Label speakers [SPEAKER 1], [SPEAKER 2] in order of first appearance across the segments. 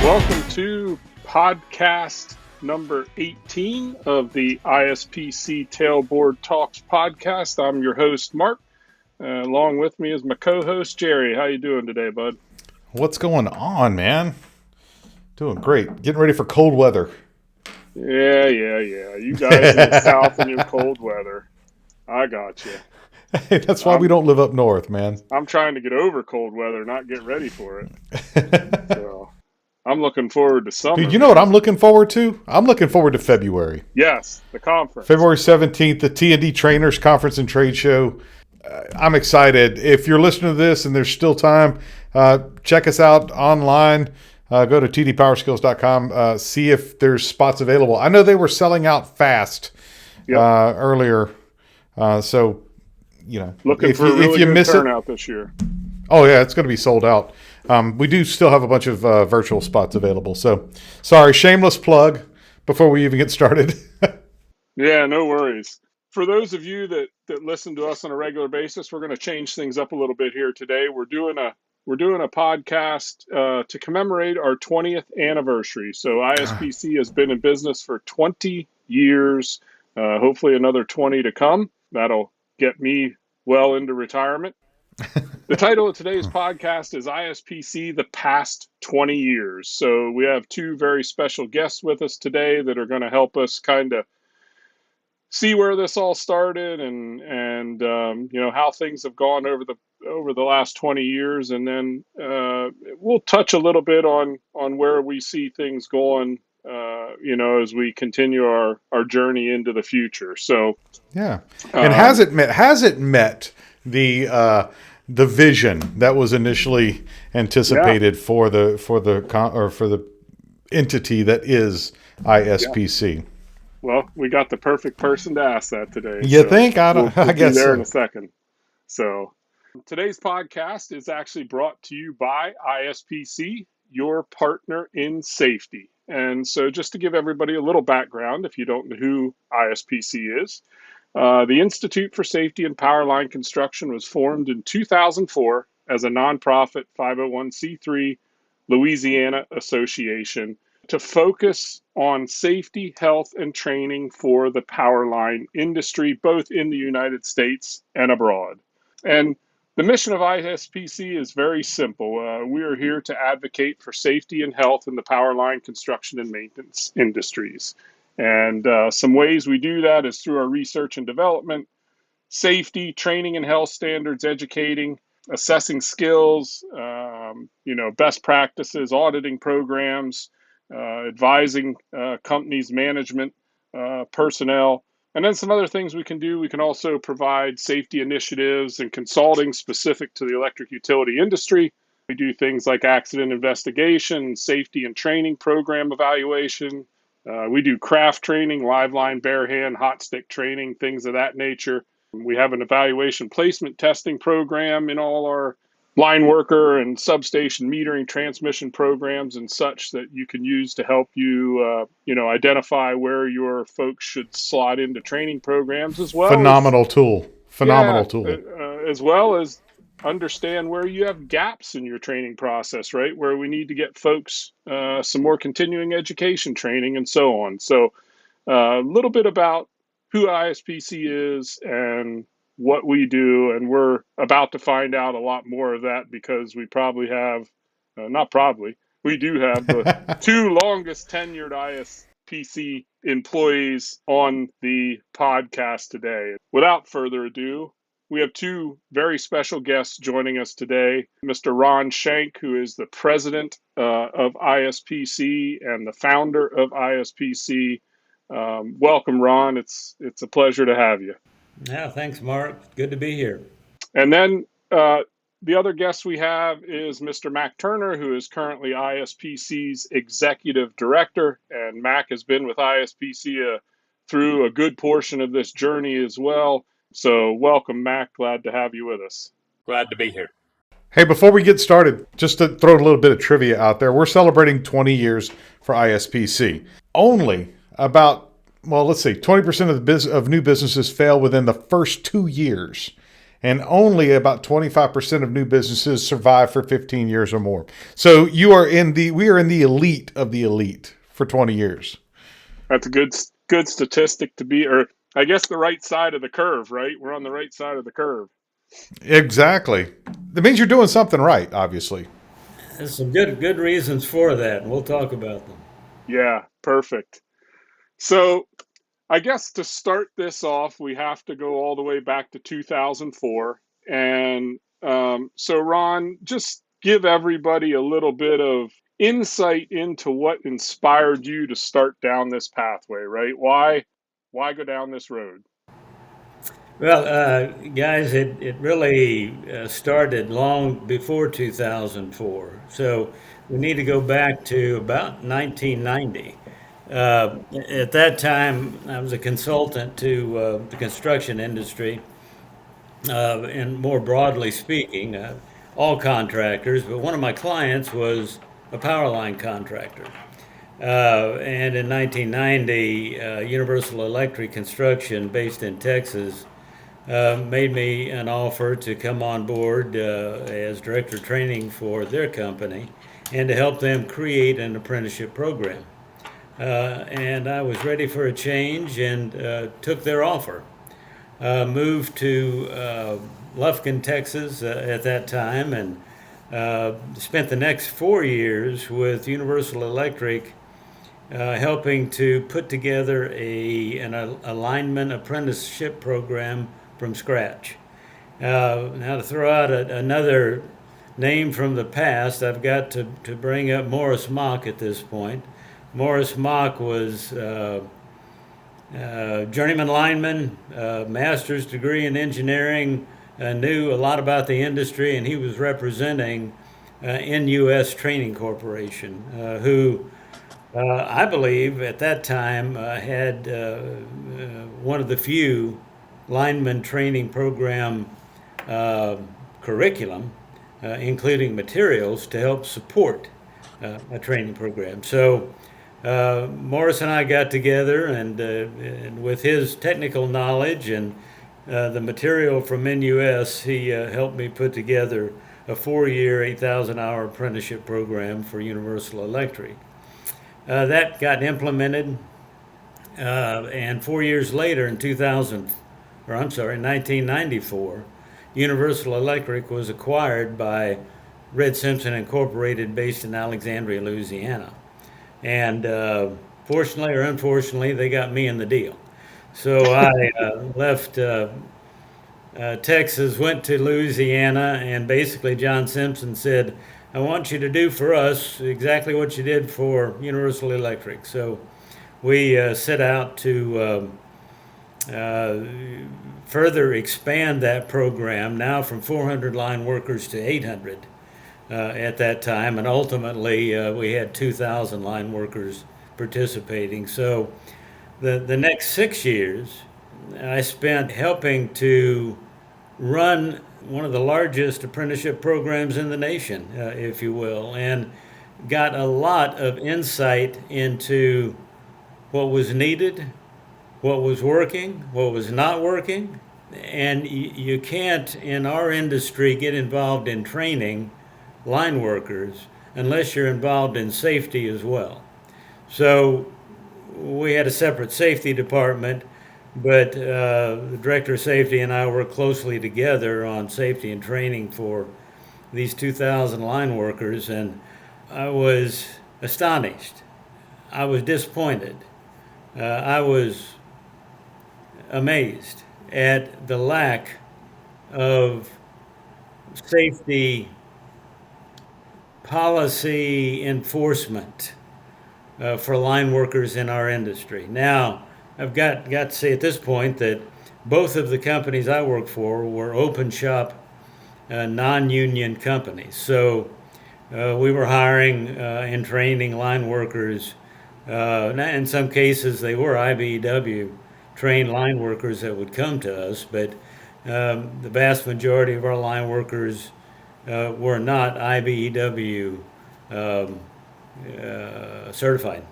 [SPEAKER 1] Welcome to podcast number 18 of the ISPC Tailboard Talks podcast. I'm your host, Mark. Along with me is my co-host, Jerry. How you doing today, bud?
[SPEAKER 2] What's going on, man? Doing great. Getting ready for cold weather.
[SPEAKER 1] Yeah. You guys in the south and your cold weather. I got you.
[SPEAKER 2] Hey, that's why we don't live up north, man.
[SPEAKER 1] I'm trying to get over cold weather, not get ready for it. So I'm looking forward to summer.
[SPEAKER 2] Dude, you know what I'm looking forward to? I'm looking forward to February.
[SPEAKER 1] Yes, the conference.
[SPEAKER 2] February 17th, the T&D Trainers Conference and Trade Show. I'm excited. If you're listening to this and there's still time, check us out online. Go to tdpowerskills.com. See if there's spots available. I know they were selling out fast earlier. So, you know,
[SPEAKER 1] looking for a really good turnout this year.
[SPEAKER 2] Oh, yeah, it's going to be sold out. We do still have a bunch of virtual spots available. So, sorry, shameless plug before we even get started.
[SPEAKER 1] Yeah, no worries. For those of you that listen to us on a regular basis, we're going to change things up a little bit here today. We're doing a podcast to commemorate our 20th anniversary. So ISPC has been in business for 20 years, hopefully another 20 to come. That'll get me well into retirement. The title of today's podcast is ISPC, the past 20 years. So we have two very special guests with us today that are going to help us kind of see where this all started and you know, how things have gone over the last 20 years. And then we'll touch a little bit on where we see things going, you know, as we continue our journey into the future. So,
[SPEAKER 2] yeah. And has it met the vision that was initially anticipated for the entity that is ISPC?
[SPEAKER 1] Yeah. Well, we got the perfect person to ask that today.
[SPEAKER 2] You think? I guess
[SPEAKER 1] be there
[SPEAKER 2] so.
[SPEAKER 1] in a second. So today's podcast is actually brought to you by ISPC, your partner in safety. And so just to give everybody a little background, if you don't know who ISPC is, the Institute for Safety and Powerline Construction was formed in 2004 as a nonprofit 501c3 Louisiana association to focus on safety, health, and training for the powerline industry, both in the United States and abroad. And the mission of ISPC is very simple. We are here to advocate for safety and health in the powerline construction and maintenance industries. And some ways we do that is through our research and development, safety, training and health standards, educating, assessing skills, you know, best practices, auditing programs, advising companies, management, personnel, and then some other things we can do. We can also provide safety initiatives and consulting specific to the electric utility industry. We do things like accident investigation, safety and training program evaluation. We do craft training, live line, bare hand, hot stick training, things of that nature. We have an evaluation placement testing program in all our line worker and substation metering transmission programs and such that you can use to help you, you know, identify where your folks should slot into training programs as well.
[SPEAKER 2] Phenomenal tool.
[SPEAKER 1] As well as understand where you have gaps in your training process, right? Where we need to get folks some more continuing education training and so on. So a little bit about who ISPC is and what we do, and we're about to find out a lot more of that because we probably have, we do have the two longest tenured ISPC employees on the podcast today. Without further ado, we have two very special guests joining us today. Mr. Ron Schenk, who is the president of ISPC and the founder of ISPC. Welcome, Ron. It's a pleasure to have you.
[SPEAKER 3] Yeah, thanks, Mark. Good to be here.
[SPEAKER 1] And then the other guest we have is Mr. Mack Turner, who is currently ISPC's executive director. And Mack has been with ISPC through a good portion of this journey as well. So welcome, Mack. Glad to have you with us.
[SPEAKER 3] Glad to be here.
[SPEAKER 2] Hey, before we get started, just to throw a little bit of trivia out there, we're celebrating 20 years for ISPC. Only about, well, let's see, 20% of new businesses fail within the first 2 years. and only about 25% of new businesses survive for 15 years or more. So we are in the elite of the elite for 20 years.
[SPEAKER 1] That's a good statistic to be, or I guess the right side of the curve, right? We're on the right side of the curve.
[SPEAKER 2] Exactly. That means you're doing something right, obviously.
[SPEAKER 3] There's some good reasons for that, and we'll talk about them.
[SPEAKER 1] Yeah, perfect. So I guess to start this off, we have to go all the way back to 2004. And so, Ron, just give everybody a little bit of insight into what inspired you to start down this pathway, right? Why go down this road?
[SPEAKER 3] Well, guys, it really started long before 2004. So we need to go back to about 1990. At that time, I was a consultant to the construction industry, and more broadly speaking, all contractors. But one of my clients was a Powerline contractor. And in 1990, Universal Electric Construction, based in Texas, made me an offer to come on board as director of training for their company and to help them create an apprenticeship program. And I was ready for a change and took their offer. Moved to Lufkin, Texas at that time, and spent the next 4 years with Universal Electric helping to put together an alignment apprenticeship program from scratch. Now, to throw out another name from the past, I've got to bring up Morris Mock at this point. Morris Mock was journeyman lineman, master's degree in engineering, knew a lot about the industry, and he was representing NUS Training Corporation, who I believe at that time had one of the few lineman training program curriculum, including materials to help support a training program. So Morris and I got together, and with his technical knowledge and the material from NUS, he helped me put together a 4-year, 8,000-hour apprenticeship program for Universal Electric. That got implemented, and 4 years later, in 1994, Universal Electric was acquired by Red Simpson Incorporated, based in Alexandria, Louisiana. And fortunately or unfortunately, they got me in the deal. So I left Texas, went to Louisiana, and basically John Simpson said, I want you to do for us exactly what you did for Universal Electric. So we set out to further expand that program, now from 400 line workers to 800 at that time, and ultimately we had 2,000 line workers participating. So the next 6 years I spent helping to run one of the largest apprenticeship programs in the nation, if you will, and got a lot of insight into what was needed, what was working, what was not working. And you can't, in our industry, get involved in training line workers unless you're involved in safety as well. So we had a separate safety department, but the director of safety and I worked closely together on safety and training for these 2,000 line workers, and I was astonished. I was disappointed. I was amazed at the lack of safety policy enforcement for line workers in our industry. Now, I've got to say at this point that both of the companies I work for were open shop, non-union companies. So we were hiring and training line workers. In some cases, they were IBEW trained line workers that would come to us, but the vast majority of our line workers were not IBEW certified.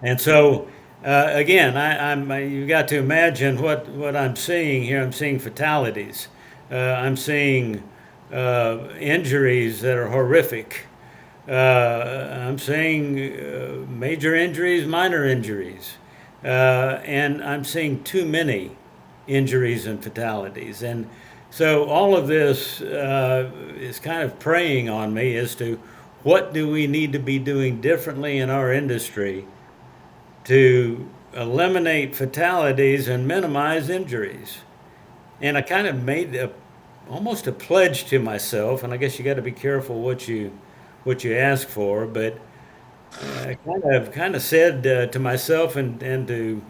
[SPEAKER 3] And so, again, you've got to imagine what I'm seeing here. I'm seeing fatalities. I'm seeing injuries that are horrific. I'm seeing major injuries, minor injuries, and I'm seeing too many injuries and fatalities. And so all of this is kind of preying on me as to what do we need to be doing differently in our industry to eliminate fatalities and minimize injuries. And I kind of made almost a pledge to myself, and I guess you got to be careful what you ask for, but I kind of said to myself and to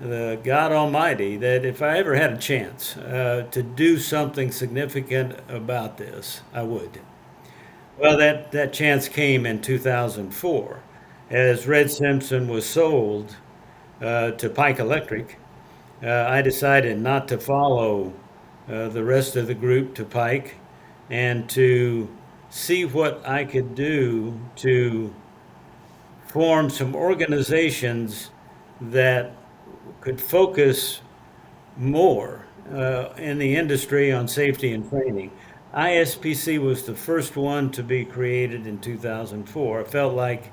[SPEAKER 3] the God Almighty that if I ever had a chance to do something significant about this, I would. Well, that chance came in 2004 as Red Simpson was sold to Pike Electric. I decided not to follow the rest of the group to Pike and to see what I could do to form some organizations that could focus more in the industry on safety and training. ISPC was the first one to be created in 2004. I felt like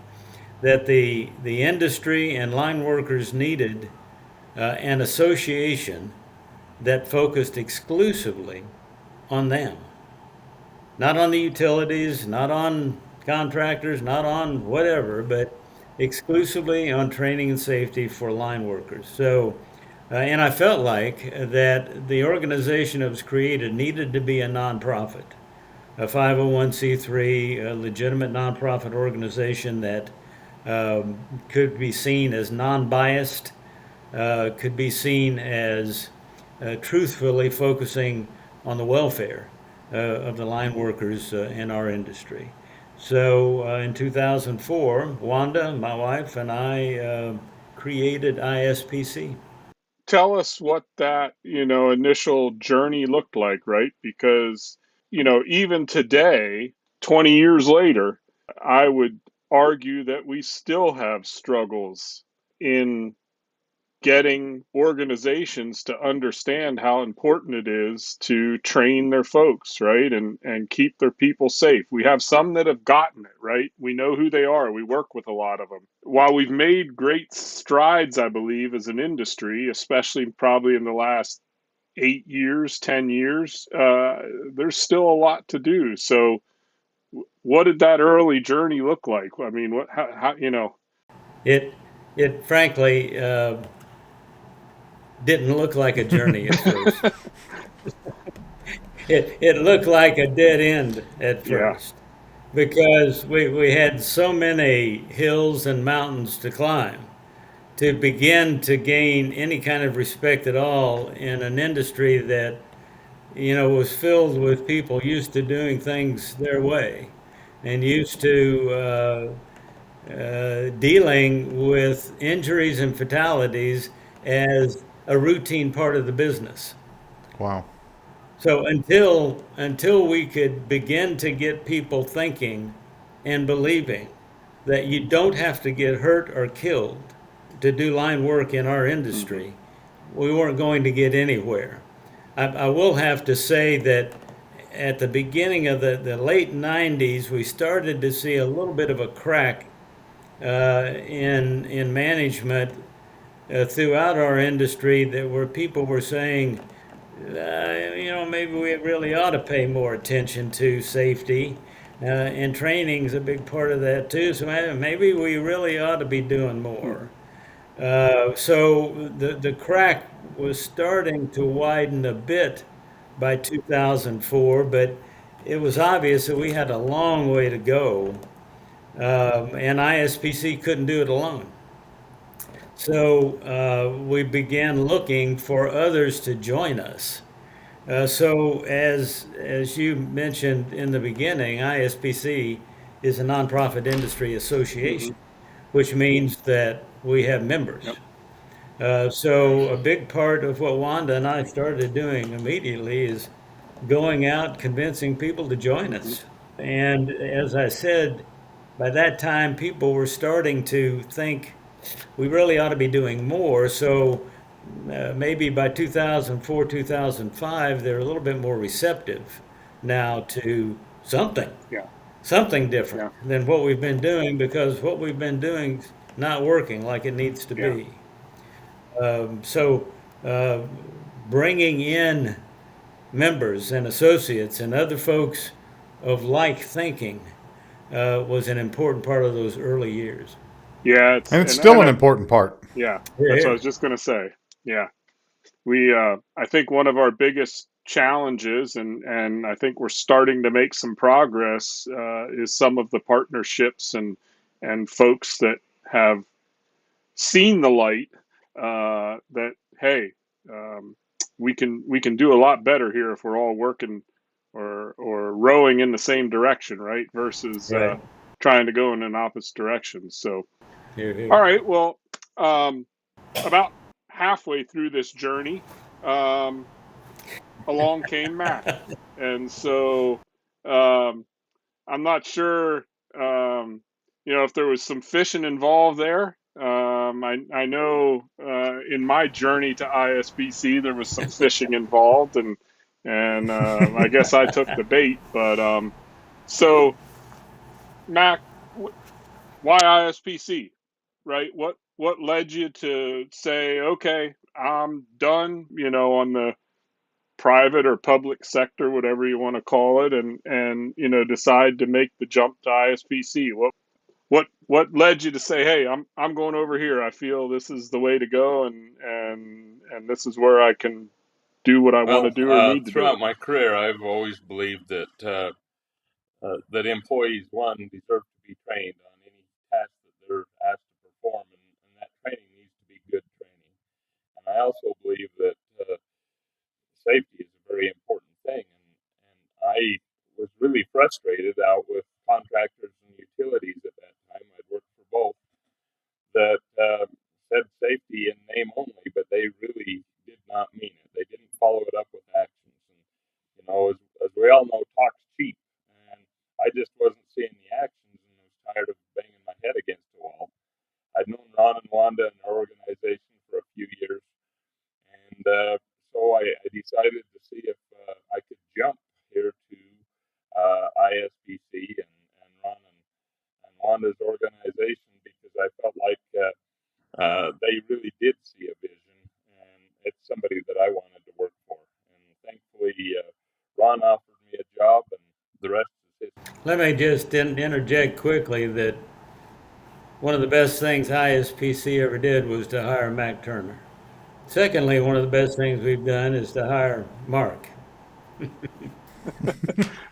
[SPEAKER 3] that the industry and line workers needed an association that focused exclusively on them, not on the utilities, not on contractors, not on whatever, but exclusively on training and safety for line workers. So, and I felt like that the organization that was created needed to be a nonprofit, a 501c3, a legitimate nonprofit organization that could be seen as non-biased, could be seen as truthfully focusing on the welfare of the line workers in our industry. So in 2004, Wanda, my wife, and I created ISPC.
[SPEAKER 1] Tell us what that, initial journey looked like, right? Because, even today, 20 years later, I would argue that we still have struggles in getting organizations to understand how important it is to train their folks, right? And keep their people safe. We have some that have gotten it, right? We know who they are. We work with a lot of them. While we've made great strides, I believe, as an industry, especially probably in the last 8 years, 10 years, there's still a lot to do. So what did that early journey look like? I mean, how.
[SPEAKER 3] It, it frankly didn't look like a journey at first. It looked like a dead end at
[SPEAKER 1] Yeah.
[SPEAKER 3] first because we had so many hills and mountains to climb to begin to gain any kind of respect at all in an industry that was filled with people used to doing things their way and used to dealing with injuries and fatalities as a routine part of the business.
[SPEAKER 2] Wow.
[SPEAKER 3] So until we could begin to get people thinking and believing that you don't have to get hurt or killed to do line work in our
[SPEAKER 1] Hmm.
[SPEAKER 3] industry, we weren't going to get anywhere. I will have to say that at the beginning of the late 90s, we started to see a little bit of a crack in management throughout our industry that where people were saying, maybe we really ought to pay more attention to safety. And training is a big part of that too. So maybe we really ought to be doing
[SPEAKER 1] Hmm.
[SPEAKER 3] more. So the crack was starting to widen a bit by 2004, but it was obvious that we had a long way to go, and ISPC couldn't do it alone. So we began looking for others to join us. So as you mentioned in the beginning, ISPC is a nonprofit industry
[SPEAKER 1] Hmm.
[SPEAKER 3] association, which means that we have members.
[SPEAKER 1] Yep.
[SPEAKER 3] So a big part of what Wanda and I started doing immediately is going out convincing people to join
[SPEAKER 1] Hmm.
[SPEAKER 3] us. And as I said, by that time people were starting to think we really ought to be doing more. So maybe by 2004, 2005, they're a little bit more receptive now to something,
[SPEAKER 1] Yeah.
[SPEAKER 3] something different
[SPEAKER 1] Yeah.
[SPEAKER 3] than what we've been doing because what we've been doing is not working like it needs to
[SPEAKER 1] Yeah.
[SPEAKER 3] be. So uh, bringing in members and associates and other folks of like thinking was an important part of those early years.
[SPEAKER 1] Yeah.
[SPEAKER 2] And it's still an
[SPEAKER 1] I,
[SPEAKER 2] important part.
[SPEAKER 1] yeah,
[SPEAKER 3] Here,
[SPEAKER 1] that's what I
[SPEAKER 3] here.
[SPEAKER 1] was just going to say. Yeah. I think one of our biggest challenges, and I think we're starting to make some progress, is some of the partnerships and folks that have seen the light, that, hey, um, we can do a lot better here if we're all working or rowing in the same direction, right? Versus
[SPEAKER 3] Right.
[SPEAKER 1] trying to go in an opposite direction. So,
[SPEAKER 3] Here, here.
[SPEAKER 1] all right, well, um, about halfway through this journey, um, along came Mac, and so um, I'm not sure, if there was some fishing involved there. I know in my journey to ISPC there was some fishing involved, and I guess I took the bait. But so Mac, why ISPC? Right? What led you to say, okay, I'm done? On the private or public sector, whatever you want to call it, and decide to make the jump to ISPC. What led you to say, hey, I'm going over here. I feel this is the way to go, and this is where I can do what I want to
[SPEAKER 4] Well,
[SPEAKER 1] do or need to do.
[SPEAKER 4] throughout my career, I've always believed that employees, one, deserve to be trained on any task that they're asked to perform, and that training needs to be good training. And I also believe that safety is a very important thing. And I was really frustrated out with contractors and utilities at that time. I'd worked for both that said safety in name only, but they really did not mean it. They didn't follow it up with actions. And as we all know, talk's cheap, and I just wasn't seeing the actions, and I was tired of banging my head against the wall. I'd known Ron and Wanda and our organization for a few years, and so I decided to see if I could jump here to ISBC and Ron and Wanda's organization because I felt like they really did see a vision, and it's somebody that I wanted to work for. And thankfully, Ron offered me a job, and the rest is history.
[SPEAKER 3] Let me just interject quickly that one of the best things ISPC ever did was to hire Mac Turner. Secondly, one of the best things we've done is to hire Mark.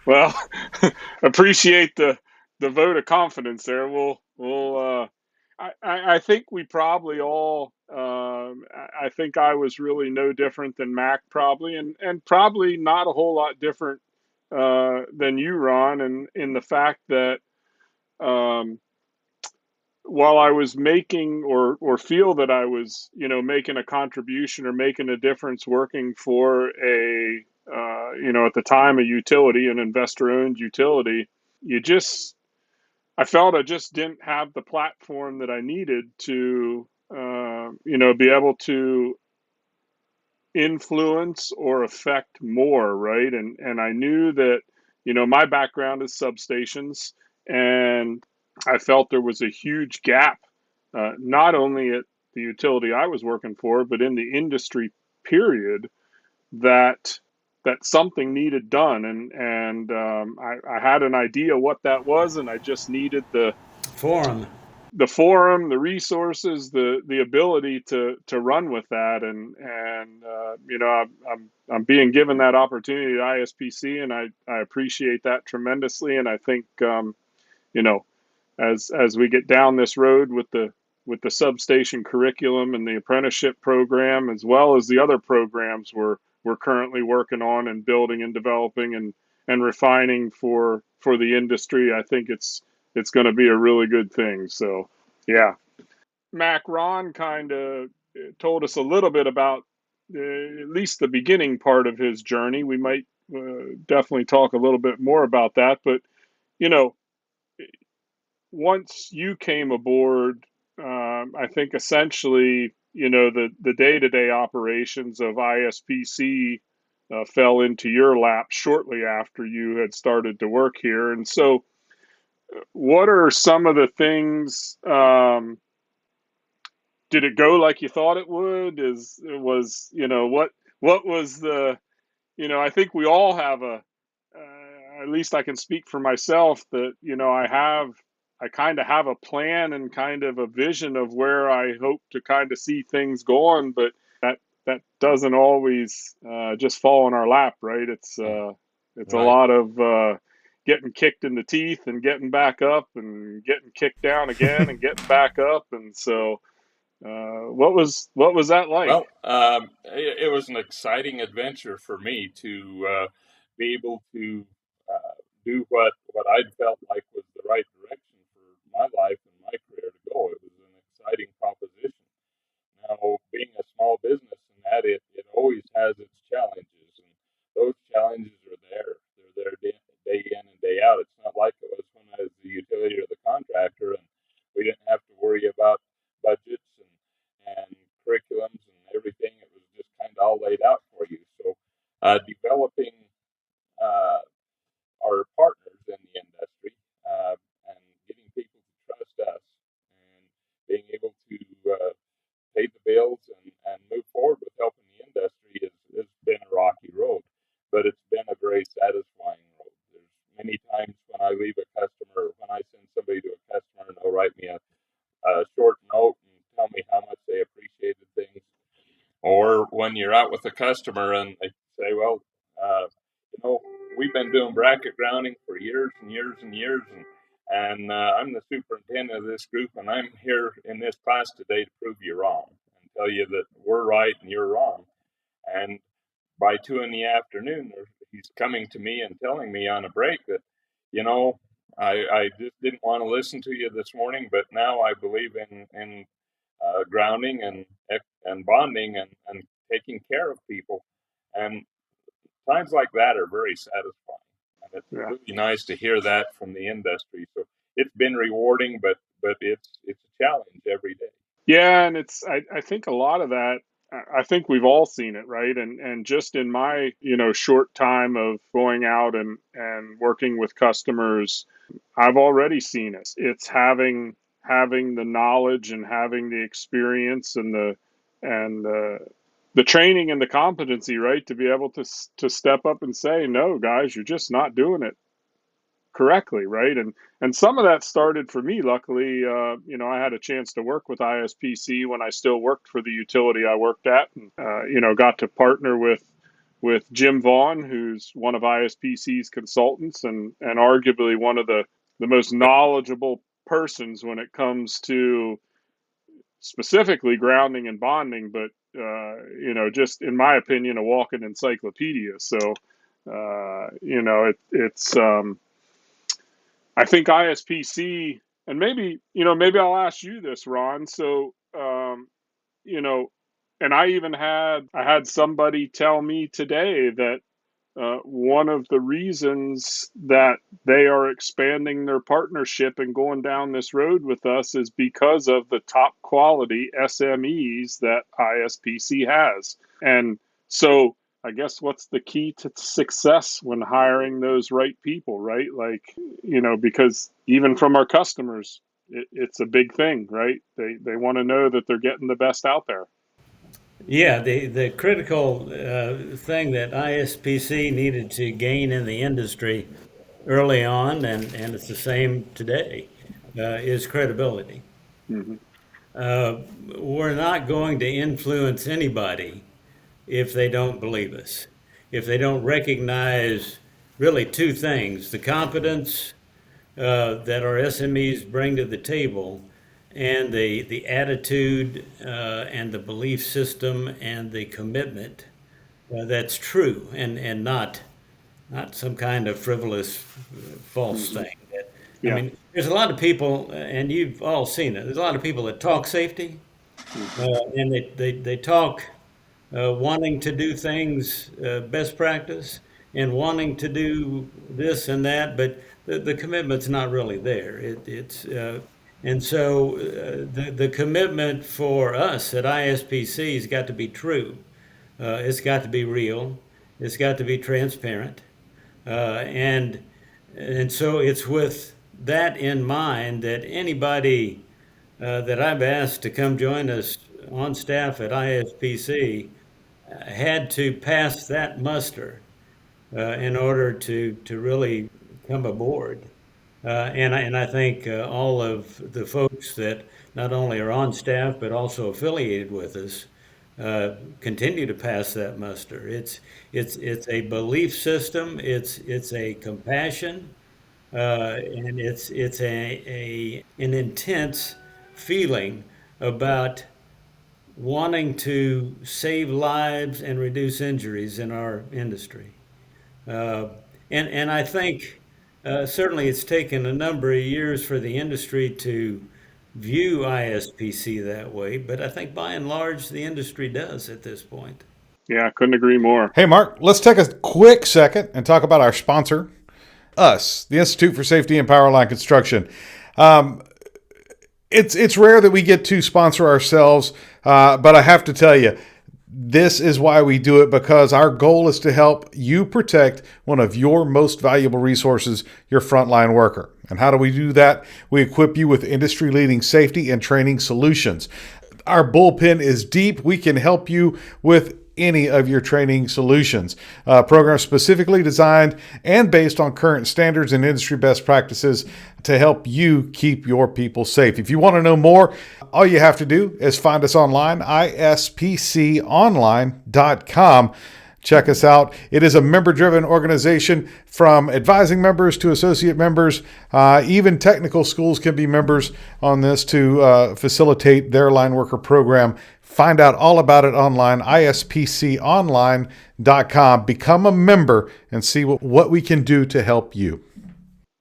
[SPEAKER 1] Well, appreciate the vote of confidence there. I think we probably all. I think I was really no different than Mac, probably, and probably not a whole lot different than you, Ron, and in the fact that um, while I was making or feel that I was making a contribution or making a difference working for a at the time a utility, an investor owned utility, you just I felt I just didn't have the platform that I needed to be able to influence or affect more, right? And I knew that my background is substations, and I felt there was a huge gap, not only at the utility I was working for, but in the industry period, that something needed done, and I had an idea what that was, and I just needed
[SPEAKER 3] Forum.
[SPEAKER 1] the forum, the resources, the ability to run with that, and I'm being given that opportunity at ISPC, and I appreciate that tremendously, and I think you know as we get down this road with the substation curriculum and the apprenticeship program, as well as the other programs we're currently working on and building and developing and refining for the industry, I think it's going to be a really good thing. So, yeah. Mac, Ron kind of told us a little bit about at least the beginning part of his journey. We might definitely talk a little bit more about that. But, you know, once you came aboard, I think essentially the day-to-day operations of ISPC fell into your lap shortly after you had started to work here. And so, what are some of the things? Did it go like you thought it would? What was the I think we all have at least I can speak for myself that, I kind of have a plan and kind of a vision of where I hope to kind of see things going, but that doesn't always just fall in our lap, right? It's a
[SPEAKER 3] Right.
[SPEAKER 1] lot of getting kicked in the teeth and getting back up and getting kicked down again and getting back up. And so, what was that like?
[SPEAKER 4] Well, it was an exciting adventure for me to be able to do what I felt like was the right direction for my life and my career to go. It was an exciting proposition. Now, being a small business and that it always has its challenges, and those challenges are there. They're there day in and day out. It's not like it was when I was the utility or the contractor, and we didn't have to worry about budgets and curriculums and everything. It was just kind of all laid out for you. So, developing uh, our partners in the industry and getting people to trust us and being able to pay the bills and move forward with helping the industry has been a rocky road, but it's been a very satisfying road. There's many times when I leave a customer, when I send somebody to a customer and they'll write me a short note and tell me how much they appreciated things, or when you're out with a customer and they say, well, uh, you know, we've been doing bracket grounding for years and years and years, and I'm the superintendent of this group, and I'm here in this class today to prove you wrong and tell you that we're right and you're wrong. And by 2 in the afternoon, he's coming to me and telling me on a break that, you know, I just didn't want to listen to you this morning, but now I believe in grounding and bonding and taking care of people. And times like that are very satisfying. And it's
[SPEAKER 1] Yeah.
[SPEAKER 4] really nice to hear that from the industry. So it's been rewarding, but it's a challenge every day.
[SPEAKER 1] Yeah, and I think a lot of that I think we've all seen it, right? And just in my, short time of going out and working with customers, I've already seen it. It's having the knowledge and having the experience and the training and the competency, right, to be able to step up and say, "No, guys, you're just not doing it correctly," right? And some of that started for me. Luckily, I had a chance to work with ISPC when I still worked for the utility I worked at, and got to partner with Jim Vaughn, who's one of ISPC's consultants and arguably one of the most knowledgeable persons when it comes to specifically grounding and bonding, but just in my opinion, a walking encyclopedia. So, it's I think ISPC, and maybe I'll ask you this, Ron. So, you know, and I had somebody tell me today that one of the reasons that they are expanding their partnership and going down this road with us is because of the top quality SMEs that ISPC has. And so I guess what's the key to success when hiring those right people, right? Like, because even from our customers, it's a big thing, right? They want to know that they're getting the best out there.
[SPEAKER 3] Yeah, the critical thing that ISPC needed to gain in the industry early on, and it's the same today, is credibility.
[SPEAKER 1] Mm-hmm.
[SPEAKER 3] Uh, we're not going to influence anybody if they don't believe us, if they don't recognize really two things: the competence that our SMEs bring to the table, and the attitude and the belief system and the commitment that's true and not some kind of frivolous false
[SPEAKER 1] Mm-hmm.
[SPEAKER 3] thing. I
[SPEAKER 1] Yeah.
[SPEAKER 3] mean, there's a lot of people, and you've all seen it. There's a lot of people that talk safety,
[SPEAKER 1] Mm-hmm.
[SPEAKER 3] and they talk wanting to do things best practice and wanting to do this and that, but the commitment's not really there. And so the commitment for us at ISPC has got to be true. It's got to be real. It's got to be transparent. And so it's with that in mind that anybody that I've asked to come join us on staff at ISPC had to pass that muster in order to really come aboard. And I think all of the folks that not only are on staff but also affiliated with us continue to pass that muster. It's a belief system. It's a compassion, and it's an intense feeling about wanting to save lives and reduce injuries in our industry. Uh, and I think certainly it's taken a number of years for the industry to view ISPC that way, but I think by and large the industry does at this point.
[SPEAKER 1] Yeah, I couldn't agree more.
[SPEAKER 2] Hey, Mark, let's take a quick second and talk about our sponsor, us, the Institute for Safety and Powerline Construction. Um, it's rare that we get to sponsor ourselves, but I have to tell you, this is why we do it, because our goal is to help you protect one of your most valuable resources, your frontline worker. And how do we do that? We equip you with industry-leading safety and training solutions. Our bullpen is deep. We can help you with any of your training solutions. Programs specifically designed and based on current standards and industry best practices to help you keep your people safe. If you want to know more, all you have to do is find us online, ispconline.com. Check us out. It is a member-driven organization, from advising members to associate members. Even technical schools can be members on this to facilitate their line worker program. Find out all about it online, ispconline.com. Become a member and see what we can do to help you.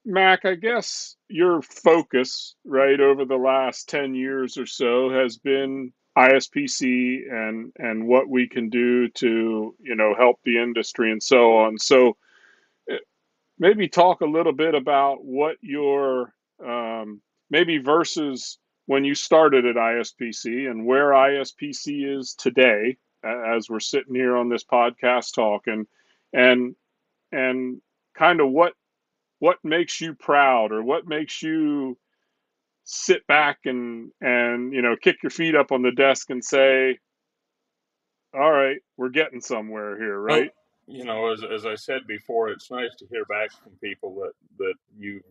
[SPEAKER 1] Mac, I guess your focus, right, over the last 10 years or so has been ISPC and what we can do to, help the industry and so on. So maybe talk a little bit about what your maybe versus when you started at ISPC and where ISPC is today, as we're sitting here on this podcast talking, and and kind of what makes you proud, or what makes you sit back and kick your feet up on the desk and say, all right, we're getting somewhere here,
[SPEAKER 4] Well,
[SPEAKER 1] right?
[SPEAKER 4] as I said before, it's nice to hear back from people that you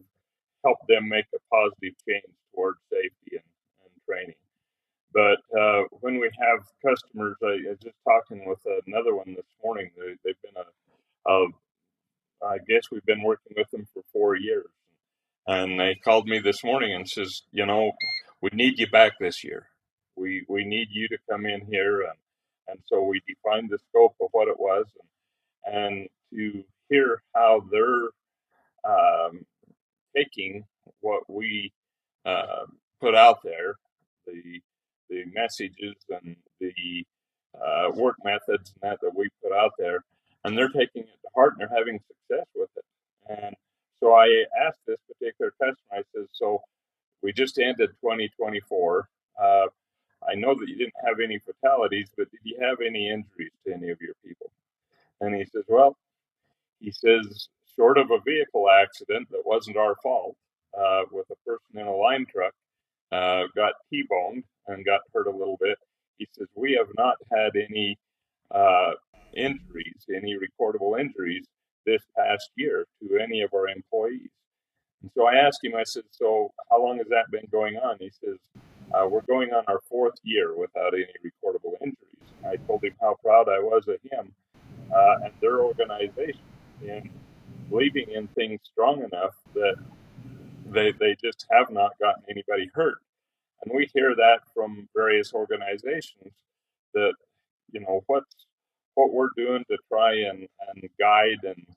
[SPEAKER 4] help them make a positive change towards safety and training. But when we have customers, I was just talking with another one this morning. They've been I guess we've been working with them for 4 years. And they called me this morning and says, we need you back this year. We need you to come in here. And so we defined the scope of what it was, and to hear how they're um, taking what we uh, put out there, the the messages and the work methods and that we put out there, and they're taking it to heart and they're having success with it. And so I asked this particular customer, I said, so we just ended 2024. I know that you didn't have any fatalities, but did you have any injuries to any of your people? And he says, well, he says, short of a vehicle accident that wasn't our fault, with a person in a line truck, got T-boned and got hurt a little bit. He says, we have not had any uh, injuries, any recordable injuries this past year to any of our employees. And so I asked him, I said, so how long has that been going on? He says, we're going on our 4th year without any recordable injuries. And I told him how proud I was of him and their organization in believing in things strong enough that they just have not gotten anybody hurt. And we hear that from various organizations that, what we're doing to try and guide and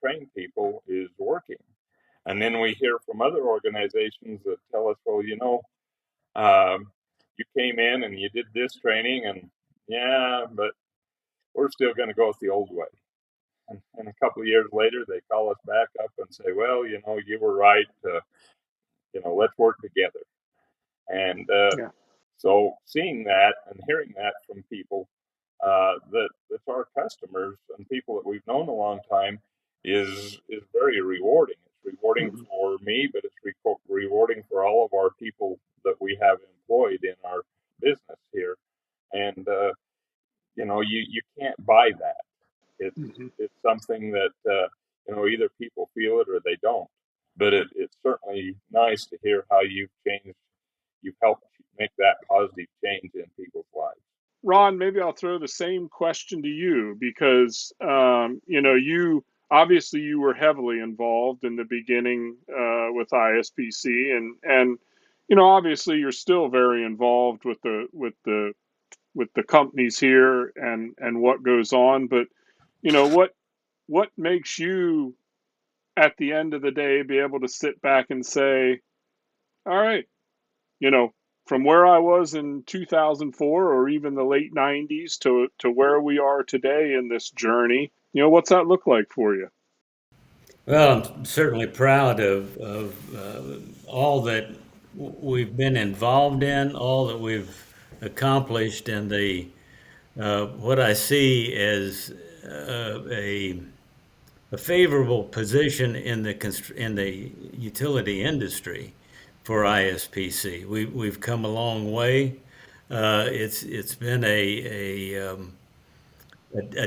[SPEAKER 4] train people is working. And then we hear from other organizations that tell us, well, you came in and you did this training, and yeah, but we're still going to go with the old way. And a couple of years later, they call us back up and say, well, you were right. Let's work together. And
[SPEAKER 1] Yeah.
[SPEAKER 4] so seeing that and hearing that from people that's our customers and people that we've known a long time is very rewarding. It's rewarding
[SPEAKER 1] Hmm.
[SPEAKER 4] for me, but it's rewarding for all of our people that we have employed in our business here. And you can't buy that. It's
[SPEAKER 1] Hmm.
[SPEAKER 4] it's something that either people feel it or they don't. But it's certainly nice to hear how you've helped make that positive change in people's lives.
[SPEAKER 1] Ron, maybe I'll throw the same question to you because you obviously you were heavily involved in the beginning with ISPC, and obviously you're still very involved with the companies here and what goes on. But what makes you at the end of the day be able to sit back and say, all right, you know, from where I was in 2004 or even the late 90s to where we are today in this journey, what's that look like for you?
[SPEAKER 3] Well, I'm certainly proud of all that we've been involved in, all that we've accomplished, and the what I see as a favorable position in the utility industry for ISPC. We've come a long way. It's been a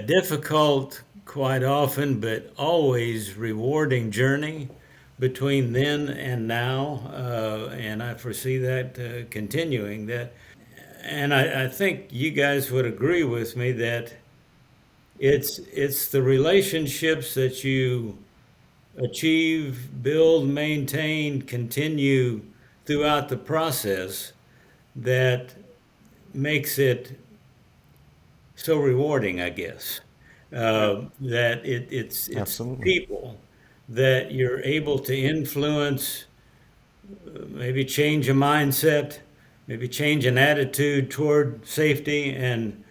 [SPEAKER 3] difficult, quite often, but always rewarding journey between then and now, and I foresee that continuing. And I think you guys would agree with me that it's the relationships that you achieve, build, maintain, continue throughout the process that makes it so rewarding, I guess.
[SPEAKER 1] Yeah.
[SPEAKER 3] That it's
[SPEAKER 2] Absolutely.
[SPEAKER 3] people that you're able to influence, maybe change a mindset, maybe change an attitude toward safety and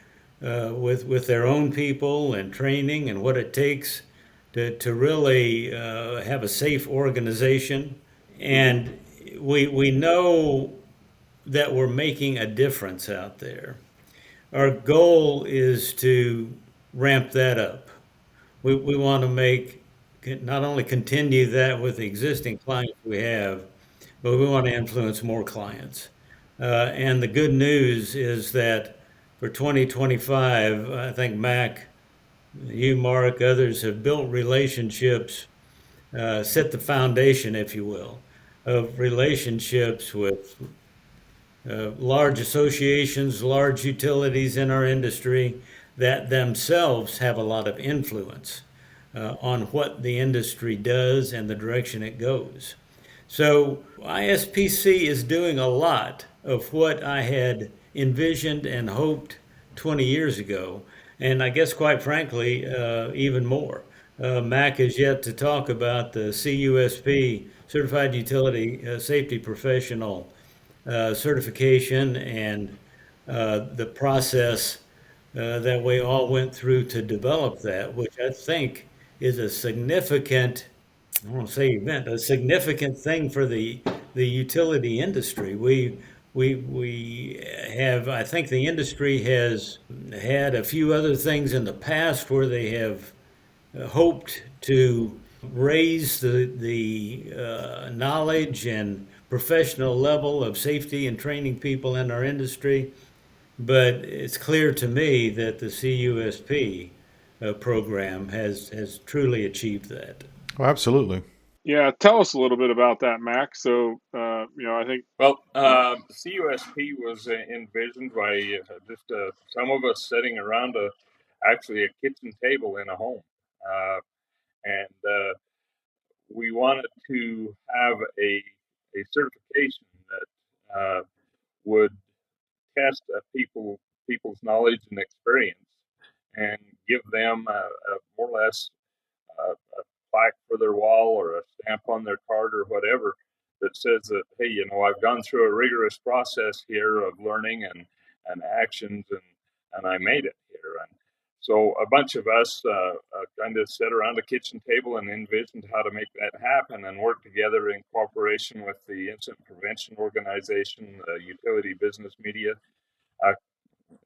[SPEAKER 3] with their own people and training and what it takes to really have a safe organization.
[SPEAKER 1] Hmm.
[SPEAKER 3] And we know that we're making a difference out there. Our goal is to ramp that up. We want to not only continue that with the existing clients we have, but we want to influence more clients. And the good news is that for 2025, I think Mac, you, Mark, others have built relationships, set the foundation, if you will, of relationships with large associations, large utilities in our industry that themselves have a lot of influence on what the industry does and the direction it goes. So ISPC is doing a lot of what I had envisioned and hoped 20 years ago, and I guess quite frankly, even more. Mac is yet to talk about the CUSP, Certified Utility Safety Professional certification and the process that we all went through to develop that, which I think is a significant, I won't say event, a significant thing for the utility industry. We have, I think the industry has had a few other things in the past where they have hoped to raise the knowledge and professional level of safety and training people in our industry. But it's clear to me that the CUSP program has truly achieved that.
[SPEAKER 2] Oh, absolutely.
[SPEAKER 1] Yeah. Tell us a little bit about that, Mac. So, I think,
[SPEAKER 4] Well, CUSP was envisioned by just some of us sitting around actually a kitchen table in a home, and we wanted to have a certification that would test people's knowledge and experience, and give them a more or less a plaque for their wall or a stamp on their card or whatever that says that, hey, I've gone through a rigorous process here of learning and actions, and I made it here. And So a bunch of us kind of sat around a kitchen table and envisioned how to make that happen and work together in cooperation with the Incident Prevention Organization, Utility Business Media. Uh,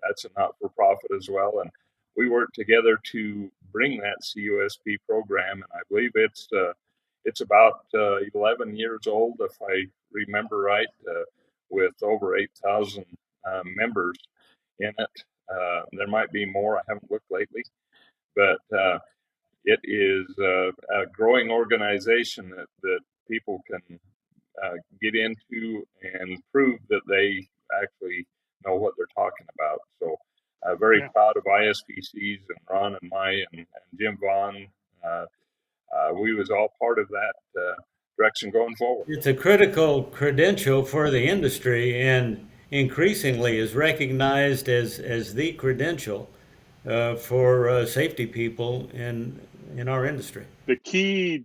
[SPEAKER 4] that's a not-for-profit as well, and we worked together to bring that CUSP program. And I believe it's about 11 years old, if I remember right, with over 8,000 members in it. There might be more. I haven't looked lately, but it is a growing organization that people can get into and prove that they actually know what they're talking about. So, very
[SPEAKER 1] Yeah.
[SPEAKER 4] proud of ISPCs and Ron and Mai and Jim Vaughn. Uh, we was all part of that direction going forward.
[SPEAKER 3] It's a critical credential for the industry and increasingly is recognized as the credential for safety people in our industry.
[SPEAKER 1] The key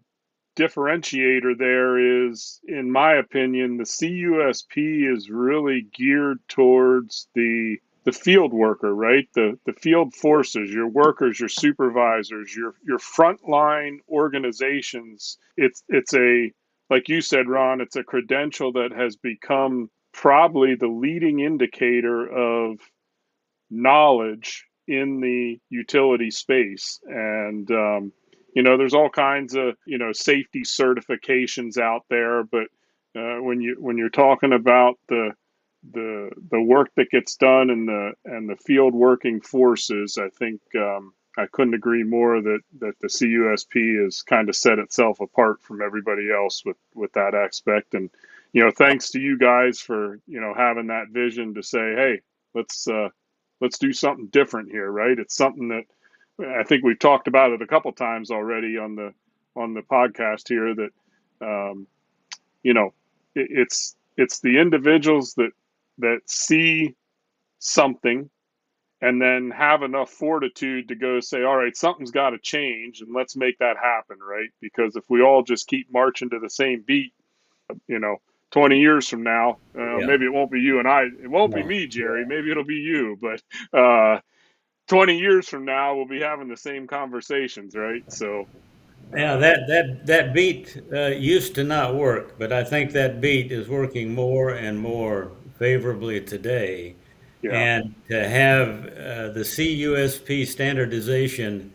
[SPEAKER 1] differentiator there is, in my opinion, the CUSP is really geared towards the field worker, right? The field forces, your workers, your supervisors, your frontline organizations. It's a, like you said, Ron, it's a credential that has become probably the leading indicator of knowledge in the utility space. And there's all kinds of safety certifications out there, but when you're talking about the work that gets done and the field working forces, I think I couldn't agree more that the CUSP has kind of set itself apart from everybody else with that aspect. And thanks to you guys for having that vision to say, hey, let's do something different here, right? It's something that I think we've talked about it a couple times already on the podcast here. That um, you know, it's the individuals that see something and then have enough fortitude to go say, all right, something's got to change and let's make that happen, right? Because if we all just keep marching to the same beat, you know, 20 years from now,
[SPEAKER 3] Yeah.
[SPEAKER 1] maybe it won't be you and I, it won't be
[SPEAKER 3] No.
[SPEAKER 1] me, Jerry, maybe it'll be you, but 20 years from now, we'll be having the same conversations, right? So,
[SPEAKER 3] Yeah, that beat used to not work, but I think that beat is working more and more favorably today.
[SPEAKER 1] yeah.
[SPEAKER 3] And to have the CUSP standardization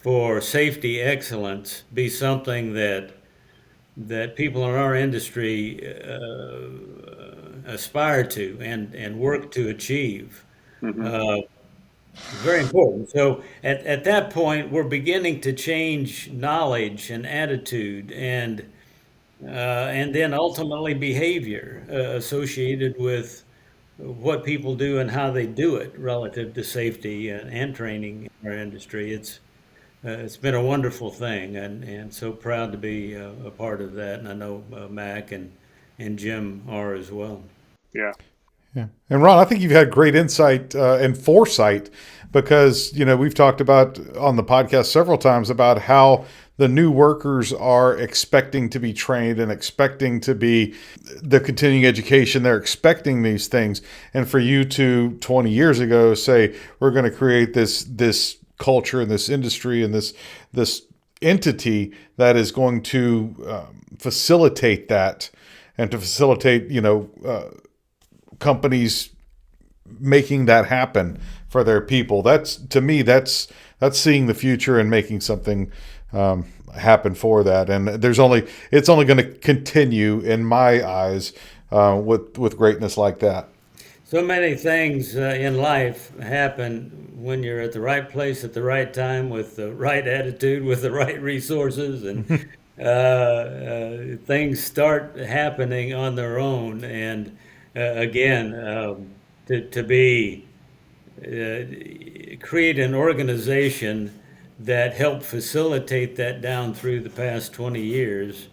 [SPEAKER 3] for safety excellence be something that people in our industry aspire to and work to achieve.
[SPEAKER 1] Hmm.
[SPEAKER 3] Uh, Very important. So at that point, we're beginning to change knowledge and attitude and then ultimately behavior associated with what people do and how they do it relative to safety and training in our industry. It's been a wonderful thing and so proud to be a part of that. And I know Mac and Jim are as well.
[SPEAKER 1] Yeah.
[SPEAKER 2] Yeah. And Ron, I think you've had great insight and foresight because, we've talked about on the podcast several times about how the new workers are expecting to be trained and expecting to be the continuing education. They're expecting these things. And for you to 20 years ago say, we're going to create this culture and this industry and this entity that is going to facilitate that and to facilitate, companies making that happen for their people. That's, to me, that's seeing the future and making something happen for that. And it's only going to continue in my eyes with greatness like that.
[SPEAKER 3] So many things in life happen when you're at the right place at the right time with the right attitude, with the right resources, and things start happening on their own. And again, to be create an organization that helped facilitate that down through the past 20 years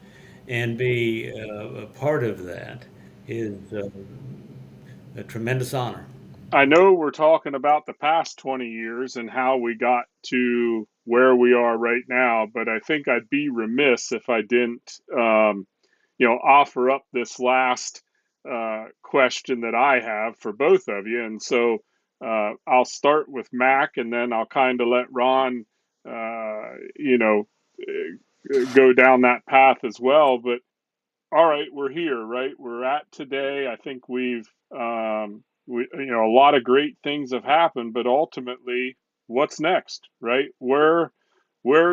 [SPEAKER 3] and be a part of that is a tremendous honor.
[SPEAKER 1] I know we're talking about the past 20 years and how we got to where we are right now, but I think I'd be remiss if I didn't, offer up this last question that I have for both of you. And so, I'll start with Mack, and then I'll kind of let Ron, you know, go down that path as well. But all right, we're here, right? We're at today. I think a lot of great things have happened, but ultimately, what's next, right? Where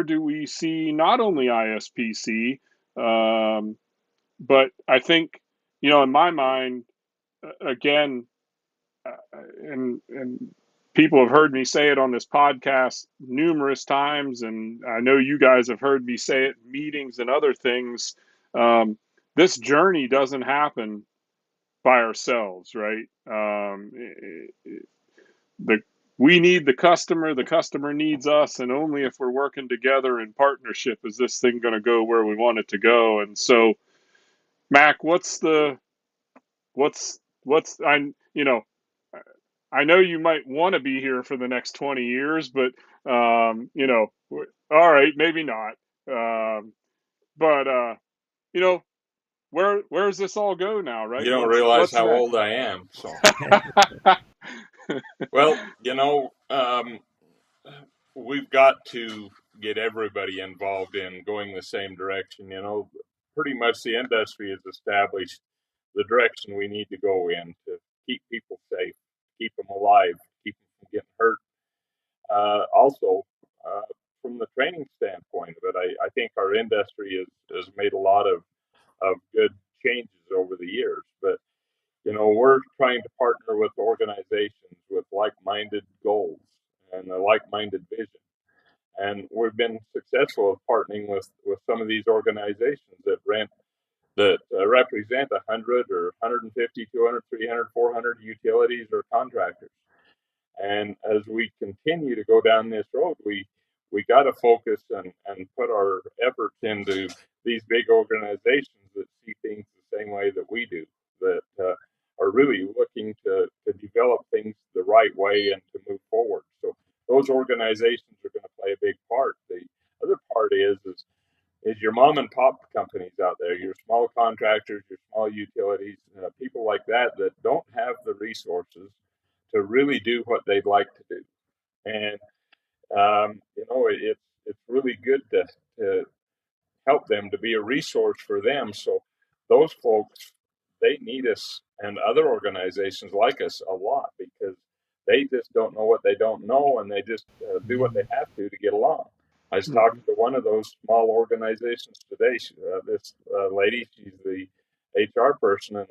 [SPEAKER 1] do we see not only ISPC, but I think, in my mind, again, and people have heard me say it on this podcast numerous times, and I know you guys have heard me say it in meetings and other things. This journey doesn't happen by ourselves, right? The We need the customer needs us, and only if we're working together in partnership is this thing going to go where we want it to go. And so, Mac, what's I know you might want to be here for the next 20 years, but all right, maybe not. But you know, where's this all go now, right?
[SPEAKER 4] You don't
[SPEAKER 1] What's
[SPEAKER 4] realize
[SPEAKER 1] what's
[SPEAKER 4] how
[SPEAKER 1] next?
[SPEAKER 4] old I am. So, well, we've got to get everybody involved in going the same direction. Pretty much the industry has established the direction we need to go in to keep people safe, keep them alive, keep them from getting hurt. Also, from the training standpoint of it, I think our industry has made a lot of good changes over the years. But we're trying to partner with organizations with like-minded goals and a like-minded vision. And we've been successful at partnering with some of these organizations that represent 100 or 150, 200, 300, 400 utilities or contractors. And as we continue to go down this road, we got to focus and put our efforts into these big organizations that see things the same way that we do, that are really looking to develop things the right way and to move forward. So those organizations are going to play a big part. The other part is your mom and pop companies out there, your small contractors, your small utilities, people like that don't have the resources to really do what they'd like to do. And it's really good to help them, to be a resource for them. So those folks, they need us and other organizations like us a lot, because they just don't know what they don't know, and they just do what they have to get along. I was talking to one of those small organizations today. This lady, she's the HR person, and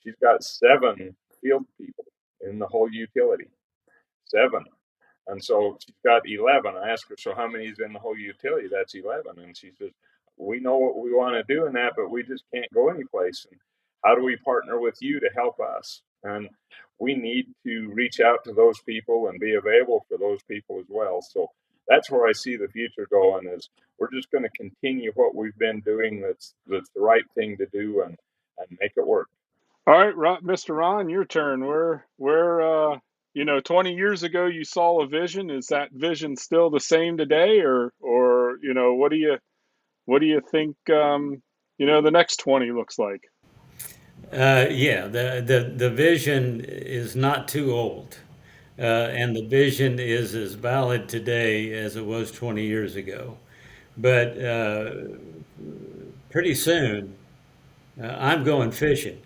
[SPEAKER 4] she's got 7 field people in the whole utility. 7. And so she's got 11. I asked her, so how many is in the whole utility? That's 11. And she says, we know what we want to do in that, but we just can't go anyplace. And how do we partner with you to help us? And we need to reach out to those people and be available for those people as well. So that's where I see the future going, is we're just going to continue what we've been doing that's the right thing to do, and make it work.
[SPEAKER 1] All right, Mr. Ron, your turn. 20 years ago you saw a vision. Is that vision still the same today, or what do you think the next 20 looks like?
[SPEAKER 3] Yeah, the vision is not too old, and the vision is as valid today as it was 20 years ago. But pretty soon, I'm going fishing.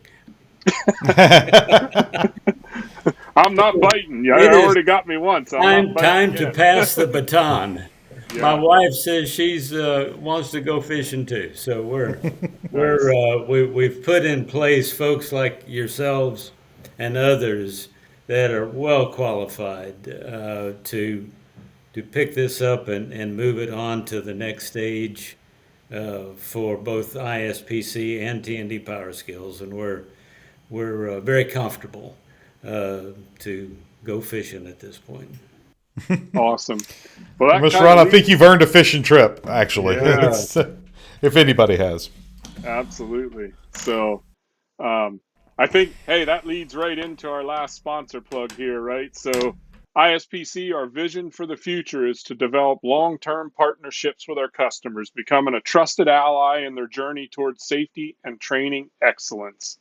[SPEAKER 1] I'm not biting. You
[SPEAKER 3] It is
[SPEAKER 1] already got me once. I'm not biting
[SPEAKER 3] time to
[SPEAKER 1] again.
[SPEAKER 3] pass the baton. My
[SPEAKER 1] Yeah,
[SPEAKER 3] wife says she's wants to go fishing too, so
[SPEAKER 1] nice.
[SPEAKER 3] we've put in place folks like yourselves and others that are well qualified to pick this up and move it on to the next stage for both ISPC and T&D Power Skills, and we're very comfortable to go fishing at this point.
[SPEAKER 1] Awesome. Well,
[SPEAKER 2] Well,
[SPEAKER 1] that
[SPEAKER 2] Mr.
[SPEAKER 1] kind
[SPEAKER 2] Ron,
[SPEAKER 1] of
[SPEAKER 2] I think
[SPEAKER 1] leads.
[SPEAKER 2] you've earned a fishing trip, actually.
[SPEAKER 1] Yeah,
[SPEAKER 2] If anybody has.
[SPEAKER 1] absolutely. So, I think, hey, that leads right into our last sponsor plug here, right? So, ISPC, our vision for the future is to develop long-term partnerships with our customers, becoming a trusted ally in their journey towards safety and training excellence.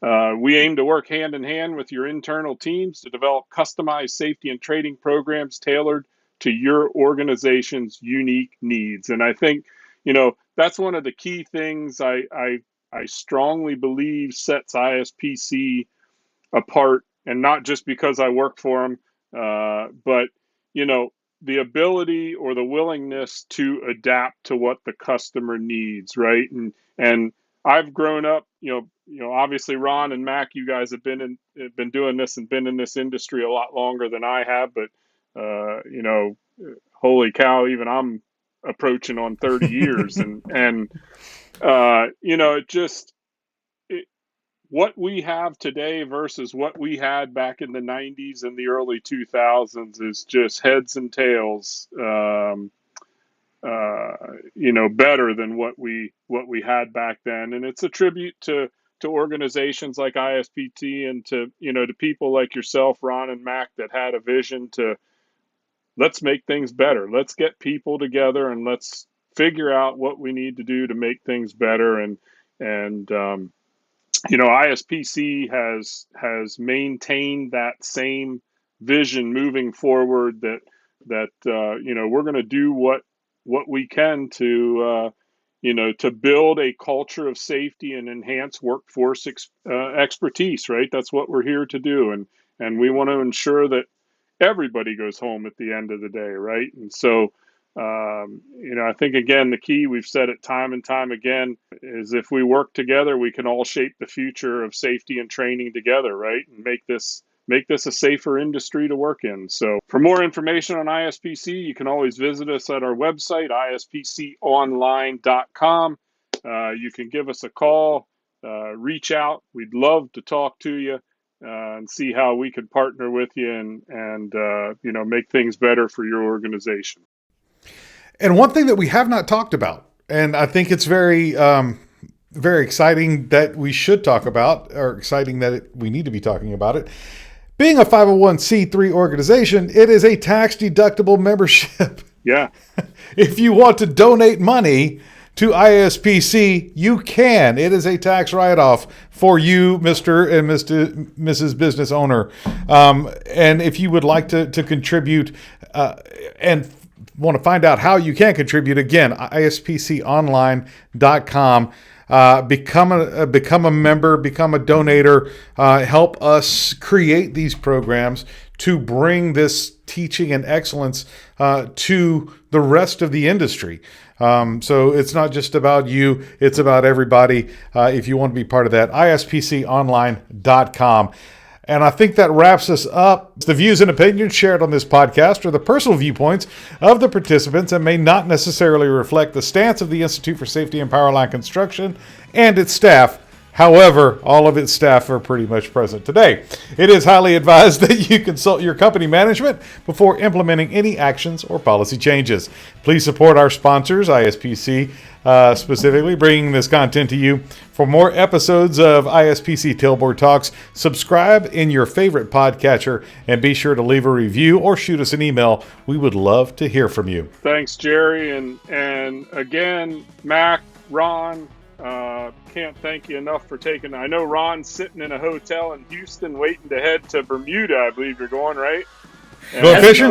[SPEAKER 1] We aim to work hand in hand with your internal teams to develop customized safety and training programs tailored to your organization's unique needs. And I think, that's one of the key things I strongly believe sets ISPC apart, and not just because I work for them, but the ability or the willingness to adapt to what the customer needs, right? And I've grown up, obviously Ron and Mack, you guys have been doing this and been in this industry a lot longer than I have, but holy cow, even I'm approaching on 30 years, and it just what we have today versus what we had back in the 90s and the early 2000s is just heads and tails, better than what we had back then. And it's a tribute to organizations like ISPT and to people like yourself, Ron and Mack, that had a vision to let's make things better. Let's get people together and let's figure out what we need to do to make things better. And ISPC has maintained that same vision moving forward. That we're going to do what we can to to build a culture of safety and enhance workforce expertise. Right, that's what we're here to do, and we want to ensure that everybody goes home at the end of the day. Right, and so. I think, again, the key, we've said it time and time again, is if we work together, we can all shape the future of safety and training together, right? And make this a safer industry to work in. So for more information on ISPC, you can always visit us at our website, ispconline.com. You can give us a call, reach out. We'd love to talk to you. And see how we could partner with you and make things better for your organization.
[SPEAKER 2] And one thing that we have not talked about, and I think it's very, very exciting that we should talk about, or exciting that we need to be talking about it. Being a 501c3 organization, it is a tax-deductible membership.
[SPEAKER 1] Yeah.
[SPEAKER 2] If you want to donate money to ISPC, you can. It is a tax write-off for you, Mr. and Mrs. Business Owner. And if you would like to contribute and want to find out how you can contribute, again, ispconline.com. Become a member, become a donator, help us create these programs to bring this teaching and excellence to the rest of the industry. So it's not just about you, it's about everybody. If you want to be part of that, ispconline.com. And I think that wraps us up. The views and opinions shared on this podcast are the personal viewpoints of the participants and may not necessarily reflect the stance of the Institute for Safety and Powerline Construction and its staff. However, all of its staff are pretty much present today. It is highly advised that you consult your company management before implementing any actions or policy changes. Please support our sponsors, ISPC, specifically bringing this content to you. For more episodes of ISPC Tailboard Talks, subscribe in your favorite podcatcher and be sure to leave a review or shoot us an email. We would love to hear from you.
[SPEAKER 1] Thanks, Jerry. And again, Mac, Ron, can't thank you enough for taking. I know Ron's sitting in a hotel in Houston waiting to head to Bermuda. I believe you're going, right?
[SPEAKER 2] Go fishing?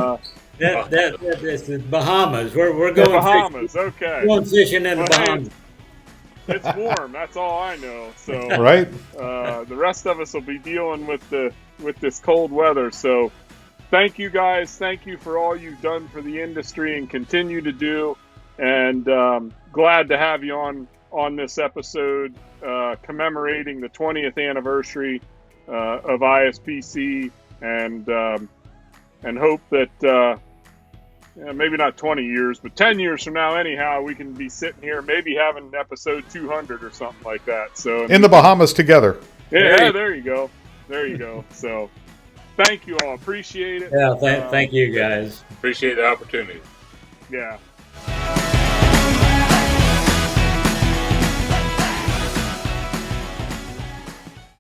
[SPEAKER 3] That's the Bahamas. We're going
[SPEAKER 1] the Bahamas.
[SPEAKER 3] Fishing.
[SPEAKER 1] Okay.
[SPEAKER 3] We're going fishing in the Bahamas.
[SPEAKER 1] It's warm. That's all I know. So
[SPEAKER 2] right.
[SPEAKER 1] The rest of us will be dealing with this cold weather. So thank you guys. Thank you for all you've done for the industry and continue to do. And glad to have you on this episode commemorating the 20th anniversary of ISPC, and hope that maybe not 20 years, but 10 years from now, anyhow, we can be sitting here, maybe having episode 200 or something like that. So
[SPEAKER 2] in the Bahamas together.
[SPEAKER 1] Yeah, there you go. So thank you all. Appreciate it.
[SPEAKER 3] Yeah, thank you guys.
[SPEAKER 4] Appreciate the opportunity.
[SPEAKER 1] Yeah.